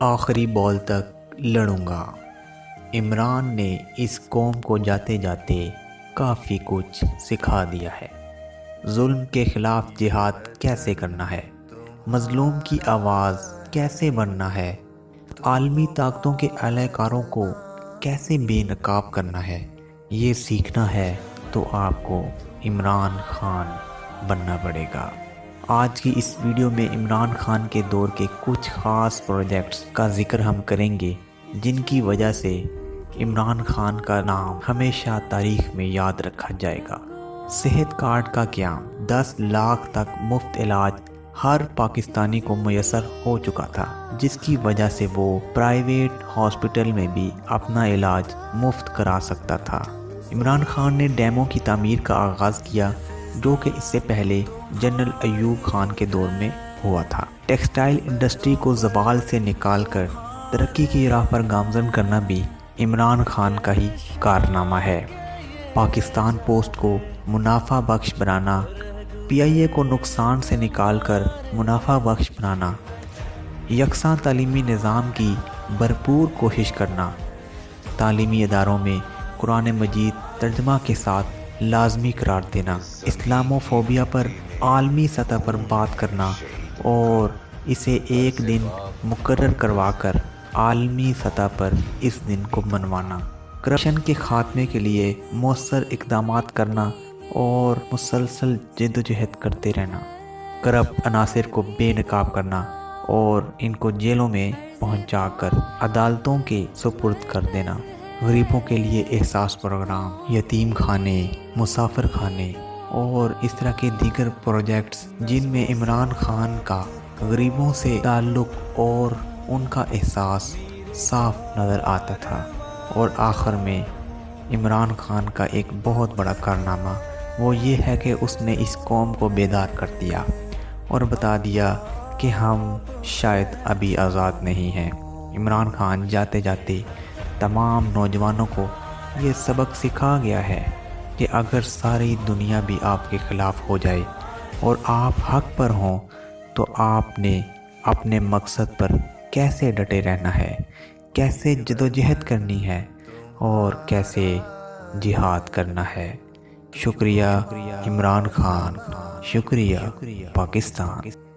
آخری بال تک لڑوں گا۔ عمران نے اس قوم کو جاتے جاتے کافی کچھ سکھا دیا ہے۔ ظلم کے خلاف جہاد کیسے کرنا ہے، مظلوم کی آواز کیسے بننا ہے، عالمی طاقتوں کے اعلی کاروں کو کیسے بے نقاب کرنا ہے، یہ سیکھنا ہے تو آپ کو عمران خان بننا پڑے گا۔ آج کی اس ویڈیو میں عمران خان کے دور کے کچھ خاص پروجیکٹس کا ذکر ہم کریں گے جن کی وجہ سے عمران خان کا نام ہمیشہ تاریخ میں یاد رکھا جائے گا۔ صحت کارڈ کا قیام، 10 لاکھ تک مفت علاج ہر پاکستانی کو میسر ہو چکا تھا، جس کی وجہ سے وہ پرائیویٹ ہاسپٹل میں بھی اپنا علاج مفت کرا سکتا تھا۔ عمران خان نے ڈیموں کی تعمیر کا آغاز کیا جو کہ اس سے پہلے جنرل ایوب خان کے دور میں ہوا تھا۔ ٹیکسٹائل انڈسٹری کو زوال سے نکال کر ترقی کی راہ پر گامزن کرنا بھی عمران خان کا ہی کارنامہ ہے۔ پاکستان پوسٹ کو منافع بخش بنانا، پی آئی اے کو نقصان سے نکال کر منافع بخش بنانا، یکساں تعلیمی نظام کی بھرپور کوشش کرنا، تعلیمی اداروں میں قرآن مجید ترجمہ کے ساتھ لازمی قرار دینا، اسلامو فوبیا پر عالمی سطح پر بات کرنا اور اسے ایک دن مقرر کروا کر عالمی سطح پر اس دن کو منوانا، کرپشن کے خاتمے کے لیے مؤثر اقدامات کرنا اور مسلسل جدوجہد کرتے رہنا، کرپٹ عناصر کو بے نقاب کرنا اور ان کو جیلوں میں پہنچا کر عدالتوں کے سپرد کر دینا، غریبوں کے لیے احساس پروگرام، یتیم خانے، مسافر خانے اور اس طرح کے دیگر پروجیکٹس جن میں عمران خان کا غریبوں سے تعلق اور ان کا احساس صاف نظر آتا تھا۔ اور آخر میں عمران خان کا ایک بہت بڑا کارنامہ وہ یہ ہے کہ اس نے اس قوم کو بیدار کر دیا اور بتا دیا کہ ہم شاید ابھی آزاد نہیں ہیں۔ عمران خان جاتے جاتے تمام نوجوانوں کو یہ سبق سکھا گیا ہے کہ اگر ساری دنیا بھی آپ کے خلاف ہو جائے اور آپ حق پر ہوں تو آپ نے اپنے مقصد پر کیسے ڈٹے رہنا ہے، کیسے جدوجہد کرنی ہے اور کیسے جہاد کرنا ہے۔ شکریہ عمران خان، شکریہ پاکستان۔